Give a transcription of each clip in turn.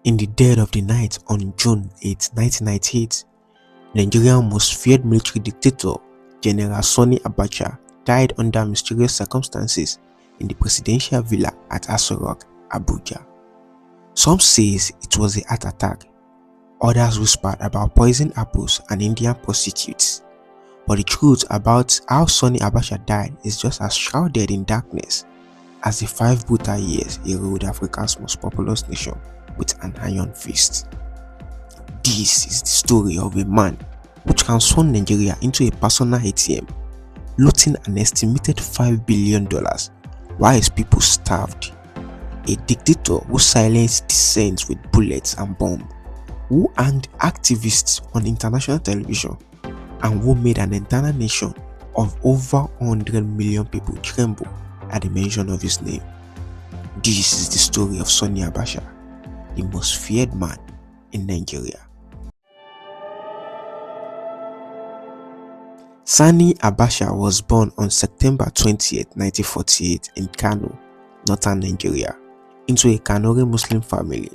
In the dead of the night on June 8, 1998, Nigeria's most feared military dictator, General Sani Abacha, died under mysterious circumstances in the presidential villa at Aso Rock, Abuja. Some say it was a heart attack, others whispered about poisoned apples and Indian prostitutes. But the truth about how Sani Abacha died is just as shrouded in darkness as the 5 brutal years he ruled Africa's most populous nation with an iron fist. This is the story of a man who transformed Nigeria into a personal ATM, looting an estimated $5 billion while his people starved. A dictator who silenced dissent with bullets and bombs, who hanged activists on international television, and who made an entire nation of over 100 million people tremble at the mention of his name. This is the story of Sani Abacha, the most feared man in Nigeria. Sani Abacha was born on September 20, 1948 in Kano, northern Nigeria, into a Kanuri Muslim family.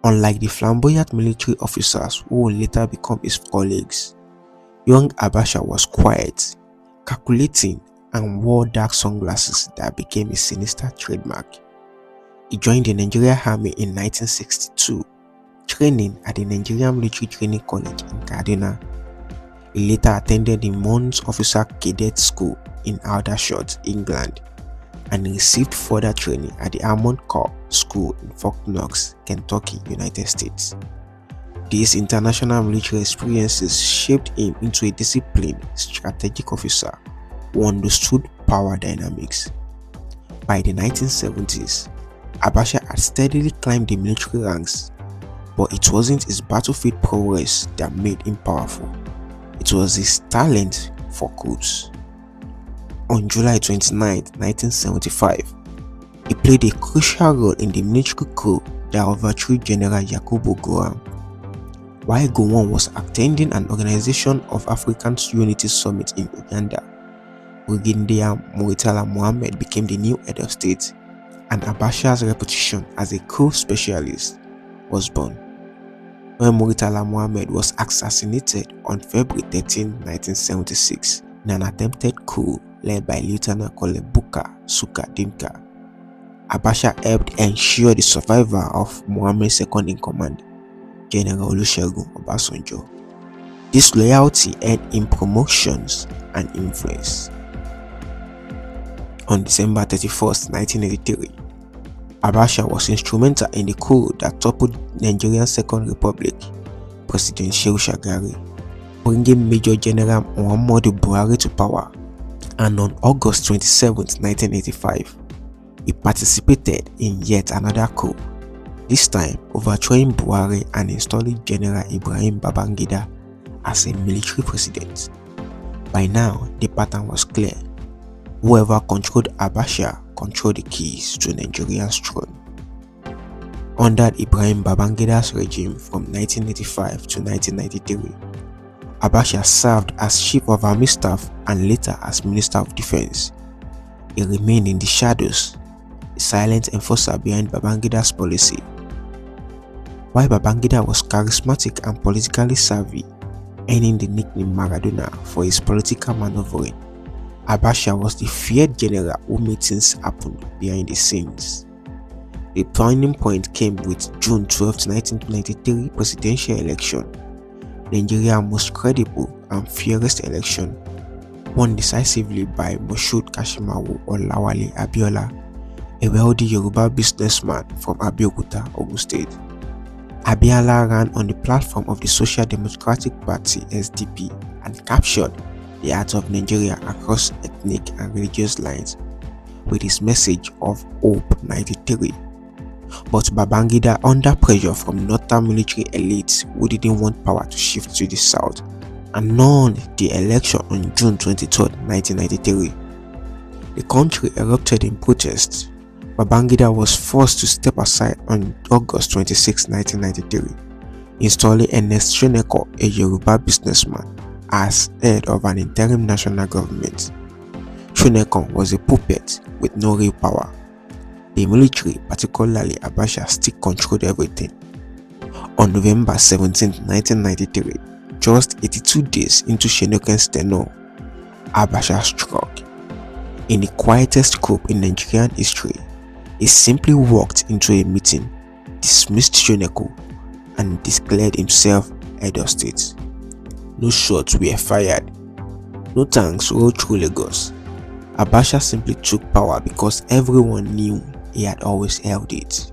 Unlike the flamboyant military officers who would later become his colleagues, young Abacha was quiet, calculating, and wore dark sunglasses that became his sinister trademark. He joined the Nigerian Army in 1962, training at the Nigerian Military Training College in Kaduna. He later attended the Mons Officer Cadet School in Aldershot, England, and received further training at the Armored Corps School in Fort Knox, Kentucky, United States. These international military experiences shaped him into a disciplined, strategic officer who understood power dynamics. By the 1970s, Abacha had steadily climbed the military ranks, but it wasn't his battlefield prowess that made him powerful. It was his talent for coups. On July 29, 1975, he played a crucial role in the military coup that overthrew General Yakubu Gowon. While Gowon was attending an Organization of African Unity Summit in Uganda, Brigadier Murtala Muhammad became the new head of state, and Abacha's reputation as a coup specialist was born. When Murtala Muhammad was assassinated on February 13, 1976 in an attempted coup led by Lieutenant Colonel Buka Suka Dimka, Abacha helped ensure the survival of Muhammad's second-in-command, General Olusegun Obasanjo. This loyalty earned him promotions and influence. On December 31, 1983, Abacha was instrumental in the coup that toppled Nigeria's Second Republic, President Shehu Shagari, bringing Major General Muhammadu Buhari to power. And on August 27, 1985, he participated in yet another coup, this time overthrowing Buhari and installing General Ibrahim Babangida as a military president. By now, the pattern was clear. Whoever controlled Abacha controlled the keys to Nigeria's throne. Under Ibrahim Babangida's regime from 1985 to 1993, Abacha served as Chief of Army Staff and later as Minister of Defense. He remained in the shadows, a silent enforcer behind Babangida's policy. While Babangida was charismatic and politically savvy, earning the nickname Maradona for his political maneuvering, Abacha was the feared general who made things happen behind the scenes. The turning point came with June 12, 1993 presidential election, Nigeria's most credible and fairest election, won decisively by Moshood Kashimawo Olawale Abiola, a wealthy Yoruba businessman from Abeokuta, Ogun State. Abiola ran on the platform of the Social Democratic Party (SDP) and captured the heart of Nigeria across ethnic and religious lines with his message of Hope 93. But Babangida, under pressure from northern military elites who didn't want power to shift to the south, annulled the election on June 23, 1993. The country erupted in protest. Babangida was forced to step aside on August 26, 1993, installing Ernest Shoneko, a Yoruba businessman, as head of an interim national government. Shoneko was a puppet with no real power. The military, particularly Abacha, still controlled everything, On November 17, 1993, just 82 days into Shenoken's tenure, Abacha struck. In the quietest coup in Nigerian history, he simply walked into a meeting, dismissed Shoneko, and declared himself head of state. No shots were fired, no tanks rolled through Lagos. Abacha simply took power because everyone knew he had always held it.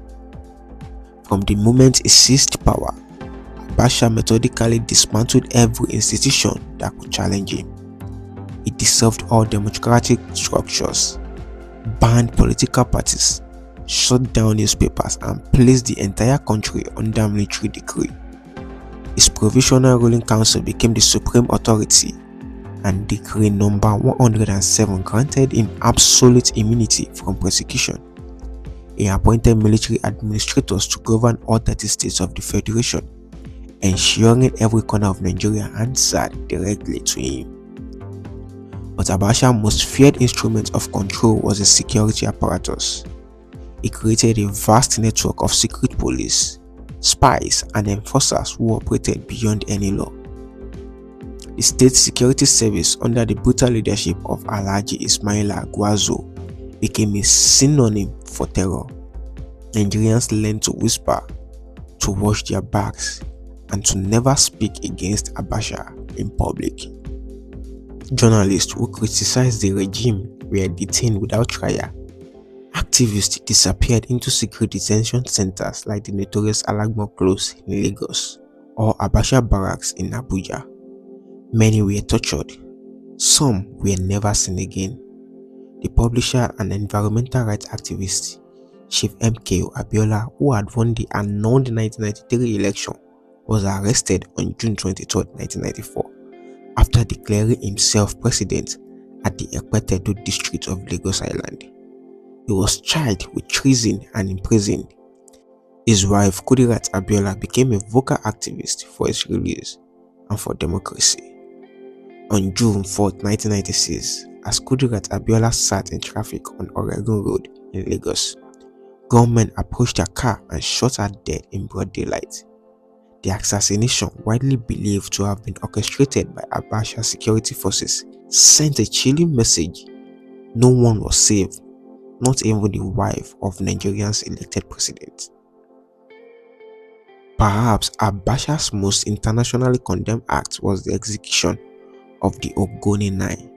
From the moment he seized power, Abacha methodically dismantled every institution that could challenge him. He dissolved all democratic structures, banned political parties, shut down newspapers, and placed the entire country under military decree. His provisional ruling council became the supreme authority, and Decree number 107 granted him absolute immunity from prosecution. He appointed military administrators to govern all 30 states of the Federation, ensuring every corner of Nigeria answered directly to him. But Abacha's most feared instrument of control was the security apparatus. He created a vast network of secret police, spies, and enforcers who operated beyond any law. The State Security Service under the brutal leadership of Alhaji Ismaila Gwarzo became a synonym for terror. Nigerians learned to whisper, to watch their backs, and to never speak against Abacha in public. Journalists who criticized the regime were detained without trial. Activists disappeared into secret detention centers like the notorious Alagmo Close in Lagos or Abacha Barracks in Abuja. Many were tortured. Some were never seen again. The publisher and environmental rights activist, Chief MKO Abiola, who had won the annulled 1993 election, was arrested on June 23, 1994, after declaring himself president at the Ekpetedo district of Lagos Island. He was charged with treason and imprisoned. His wife, Kudirat Abiola, became a vocal activist for his release and for democracy. On June 4, 1996, as Kudirat Abiola sat in traffic on Oregon Road in Lagos, gunmen approached her car and shot her dead in broad daylight. The assassination, widely believed to have been orchestrated by Abacha's security forces, sent a chilling message. No one was saved, not even the wife of Nigeria's elected president. Perhaps Abacha's most internationally condemned act was the execution of the Ogoni Nine.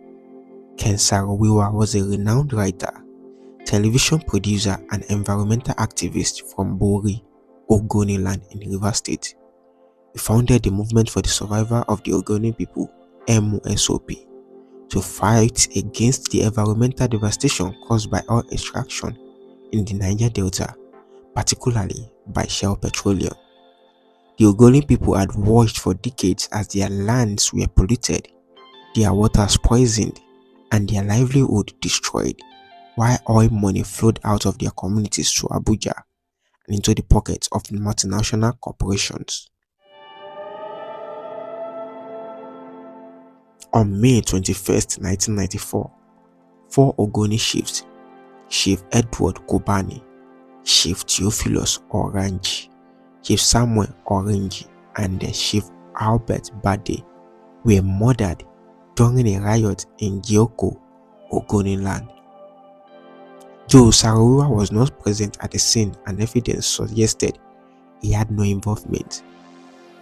Ken Saro-Wiwa was a renowned writer, television producer, and environmental activist from Bori, Ogoni land in Rivers State. He founded the movement for the survival of the Ogoni people, MOSOP, to fight against the environmental devastation caused by oil extraction in the Niger Delta, particularly by Shell Petroleum. The Ogoni people had watched for decades as their lands were polluted, their waters poisoned, and their livelihood destroyed, while oil money flowed out of their communities to Abuja and into the pockets of multinational corporations. On May 21, 1994, 4 Ogoni chiefs, Chief Edward Kobani, Chief Theophilus Orange, Chief Samuel Orange, and Chief Albert Bade were murdered during a riot in Gioko, Ogoni land. Though Saro-Wiwa was not present at the scene and evidence suggested he had no involvement,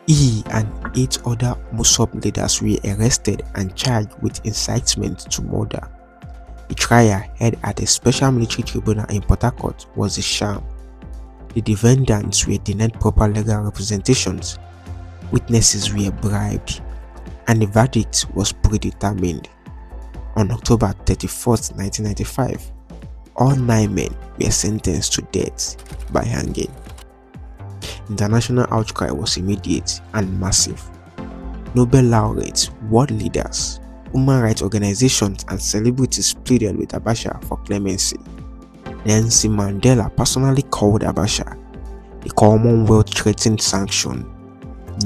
he and 8 other MOSOP leaders were arrested and charged with incitement to murder. The trial, held at a special military tribunal in Port Harcourt, was a sham. The defendants were denied proper legal representations, witnesses were bribed, and the verdict was predetermined. On October 31, 1995, all 9 men were sentenced to death by hanging. International outcry was immediate and massive. Nobel laureates, world leaders, human rights organizations, and celebrities pleaded with Abacha for clemency. Nelson Mandela personally called Abacha the Commonwealth threatened sanction.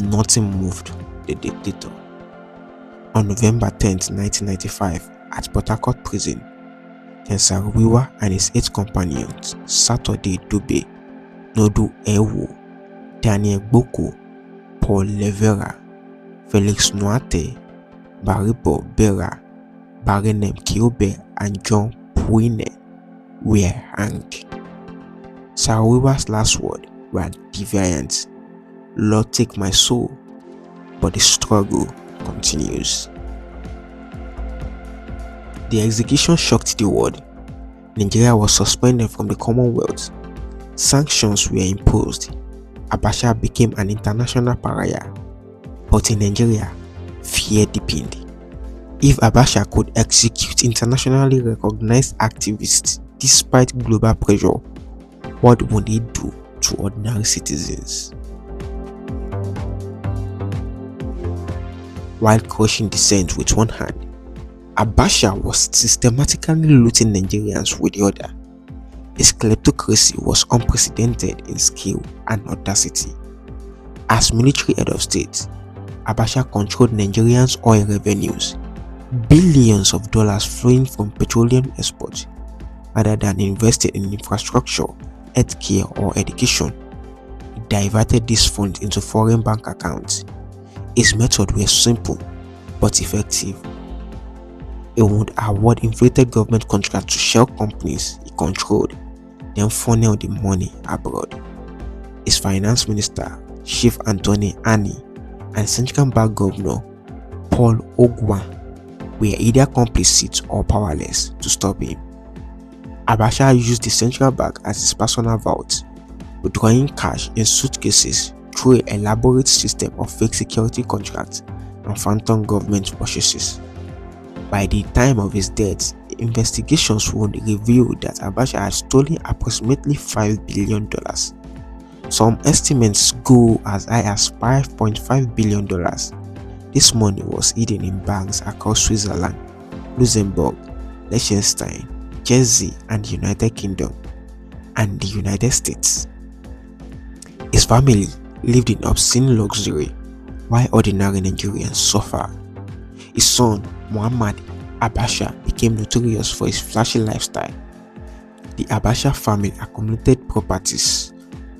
Nothing moved the dictator. On November 10, 1995, at Port Harcourt prison, Ken Saro-Wiwa and his 8 companions, Saturday Dube, Nodu Ewo, Daniel Boko, Paul Levera, Felix Nwate, Baribo Bera, Barinem Kiobe, and John Puine were hanged. Saro-Wiwa's last word were defiant: "Lord, take my soul," but the struggle continues. The execution shocked the world. Nigeria was suspended from the Commonwealth. Sanctions were imposed. Abacha became an international pariah. But in Nigeria, fear deepened. If Abacha could execute internationally recognized activists despite global pressure, what would he do to ordinary citizens? While crushing dissent with one hand, Abacha was systematically looting Nigerians with the other. His kleptocracy was unprecedented in scale and audacity. As military head of state, Abacha controlled Nigerians' oil revenues, billions of dollars flowing from petroleum exports, rather than invested in infrastructure, healthcare, or education. He diverted these funds into foreign bank accounts. His method was simple but effective. He would award inflated government contracts to shell companies he controlled, then funnel the money abroad. His finance minister, Chief Anthony Ani, and central bank governor, Paul Ogwa, were either complicit or powerless to stop him. Abacha used the central bank as his personal vault, withdrawing cash in suitcases through an elaborate system of fake security contracts and phantom government purchases. By the time of his death, investigations would reveal that Abacha had stolen approximately $5 billion. Some estimates go as high as $5.5 billion. This money was hidden in banks across Switzerland, Luxembourg, Liechtenstein, Jersey, and the United Kingdom, and the United States. His family lived in obscene luxury, while ordinary Nigerians suffered. His son, Muhammad Abacha, became notorious for his flashy lifestyle. The Abacha family accumulated properties,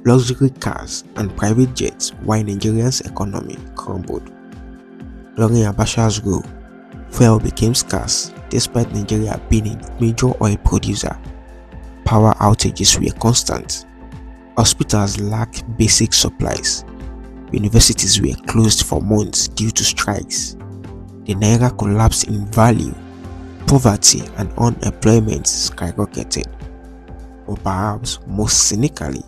luxury cars, and private jets while Nigeria's economy crumbled. During Abacha's rule, fuel became scarce despite Nigeria being a major oil producer. Power outages were constant. Hospitals lacked basic supplies. Universities were closed for months due to strikes. The naira collapsed in value. Poverty and unemployment skyrocketed. But perhaps most cynically,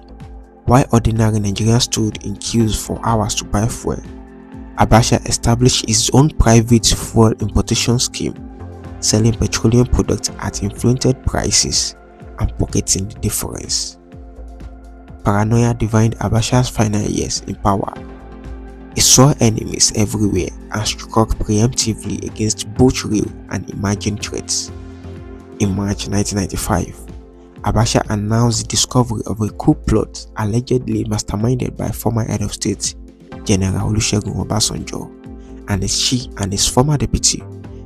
while ordinary Nigerians stood in queues for hours to buy fuel, Abacha established his own private fuel importation scheme, selling petroleum products at inflated prices and pocketing the difference. Paranoia defined Abacha's final years in power. He saw enemies everywhere and struck preemptively against both real and imagined threats. In March 1995, Abacha announced the discovery of a coup plot allegedly masterminded by former head of state General Obasanjo and his former deputy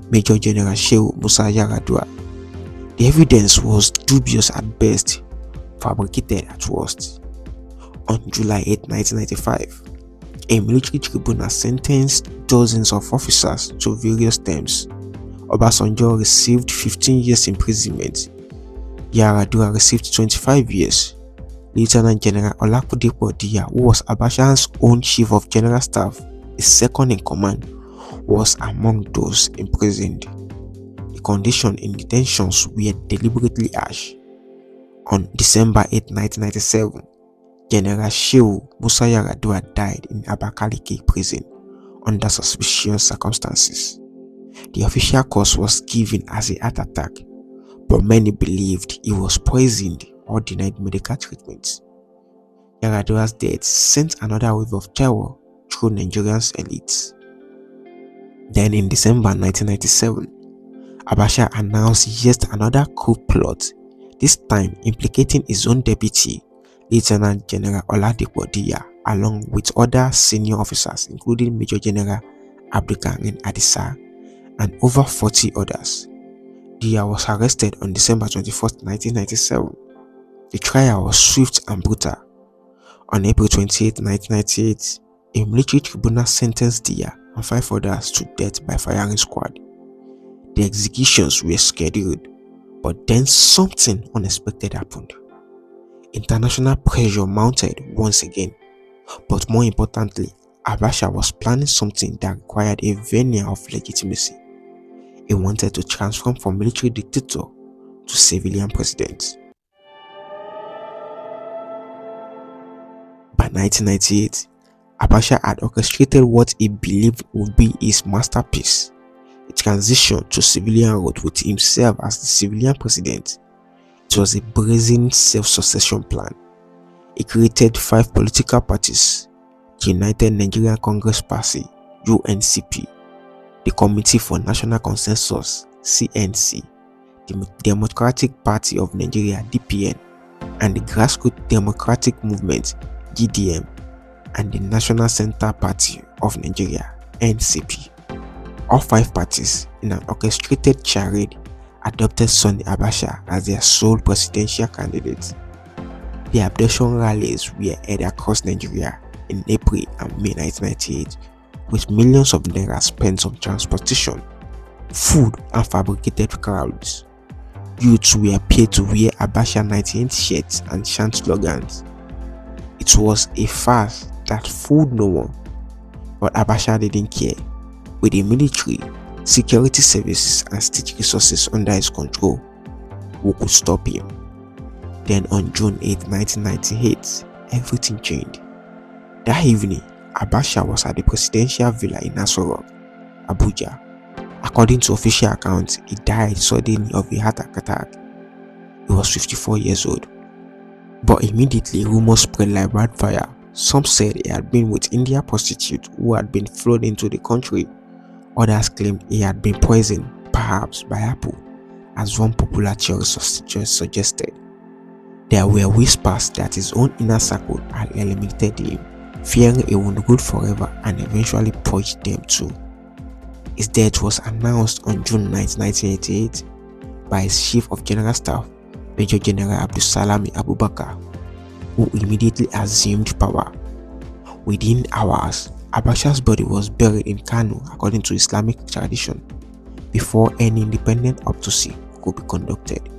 Major General Shehu Musa Yar'Adua. The evidence was dubious at best, fabricated at worst. On July 8, 1995, a military tribunal sentenced dozens of officers to various terms. Obasanjo received 15 years imprisonment. Yar'Adua received 25 years. Lieutenant General Kudiraat Abiola, who was Abacha's own chief of general staff, his second in command, was among those imprisoned. The conditions in detentions were deliberately harsh. On December 8, 1997, General Shehu Musa Yar'Adua died in Abakaliki prison under suspicious circumstances. The official cause was given as a heart attack, but many believed he was poisoned or denied medical treatment. Yar'Adua's death sent another wave of terror through Nigeria's elites. Then in December 1997, Abacha announced yet another coup plot, this time implicating his own deputy, Lieutenant General Oladipo Diya, along with other senior officers including Major General Abdulkarim Adisa and over 40 others. Diya was arrested on December 21, 1997. The trial was swift and brutal. On April 28, 1998, a military tribunal sentenced Dia and 5 others to death by firing squad. The executions were scheduled, but then something unexpected happened. International pressure mounted once again, but more importantly, Abacha was planning something that required a veneer of legitimacy. He wanted to transform from military dictator to civilian president. By 1998, Abacha had orchestrated what he believed would be his masterpiece, a transition to civilian rule with himself as the civilian president. It was a brazen self-succession plan. He created 5 political parties: the United Nigerian Congress Party (UNCP), the Committee for National Consensus (CNC), the Democratic Party of Nigeria (DPN), and the Grassroots Democratic Movement (GDM), and the National Center Party of Nigeria (NCP). All 5 parties, in an orchestrated charade, adopted Sani Abacha as their sole presidential candidate. The abduction rallies were held across Nigeria in April and May 1998, with millions of naira spent on transportation, food, and fabricated crowds. Youths were paid to wear Abacha 98 shirts and chant slogans. It was a farce that fooled no one, but Abacha didn't care. With the military, security services, and state resources under his control, who could stop him? Then on June 8, 1998, everything changed. That evening, Abacha was at the presidential villa in Aso Rock, Abuja. According to official accounts, he died suddenly of a heart attack. He was 54 years old. But immediately, rumors spread like wildfire. Some said he had been with Indian prostitutes who had been flown into the country. Others claimed he had been poisoned, perhaps by apple, as one popular theory suggested. There were whispers that his own inner circle had eliminated him, fearing he would rule forever and eventually purge them too. His death was announced on June 9, 1988 by his Chief of General Staff, Major General Sani Abacha, who immediately assumed power. Within hours, Abacha's body was buried in Kano according to Islamic tradition, before any independent autopsy could be conducted.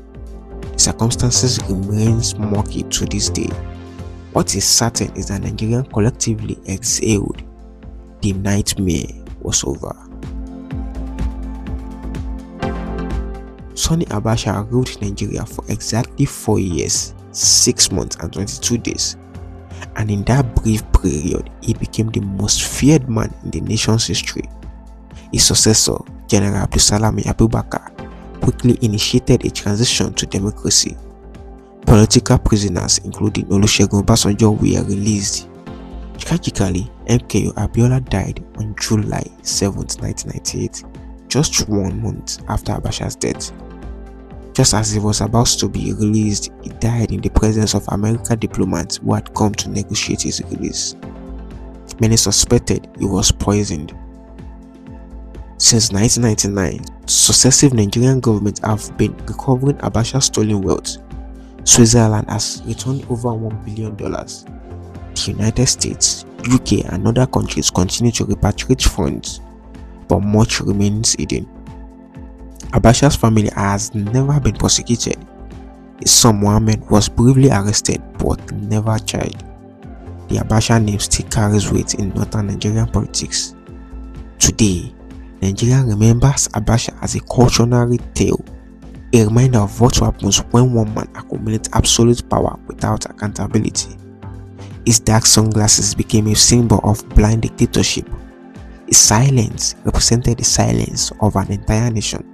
The circumstances remains murky to this day. What is certain is that Nigerian collectively exhaled. The nightmare was over. Sani Abacha ruled Nigeria for exactly 4 years, 6 months and 22 days. And in that brief period, he became the most feared man in the nation's history. His successor, General Sani Abacha, quickly initiated a transition to democracy. Political prisoners, including Olusegun Obasanjo, were released. Tragically, MKO Abiola died on July 7, 1998, just 1 month after Abacha's death. Just as he was about to be released, he died in the presence of American diplomats who had come to negotiate his release. Many suspected he was poisoned. Since 1999, successive Nigerian governments have been recovering Abacha's stolen wealth. Switzerland has returned over $1 billion. The United States, UK, and other countries continue to repatriate funds, but much remains hidden. Abacha's family has never been prosecuted. His son Mohammed was briefly arrested but never tried. The Abacha name still carries weight in northern Nigerian politics. Today, Nigeria remembers Abacha as a cautionary tale, a reminder of what happens when one man accumulates absolute power without accountability. His dark sunglasses became a symbol of blind dictatorship. His silence represented the silence of an entire nation.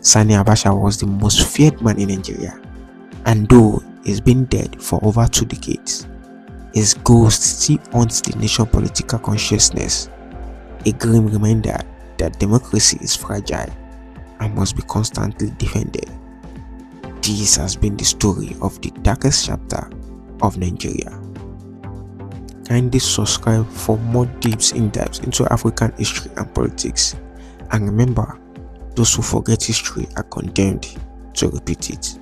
Sani Abacha was the most feared man in Nigeria, and though he's been dead for over 2 decades, his ghost still haunts the nation's political consciousness, a grim reminder that democracy is fragile and must be constantly defended. This has been the story of the darkest chapter of Nigeria. Kindly subscribe for more deep in-depths into African history and politics, and remember, those who forget history are condemned to repeat it.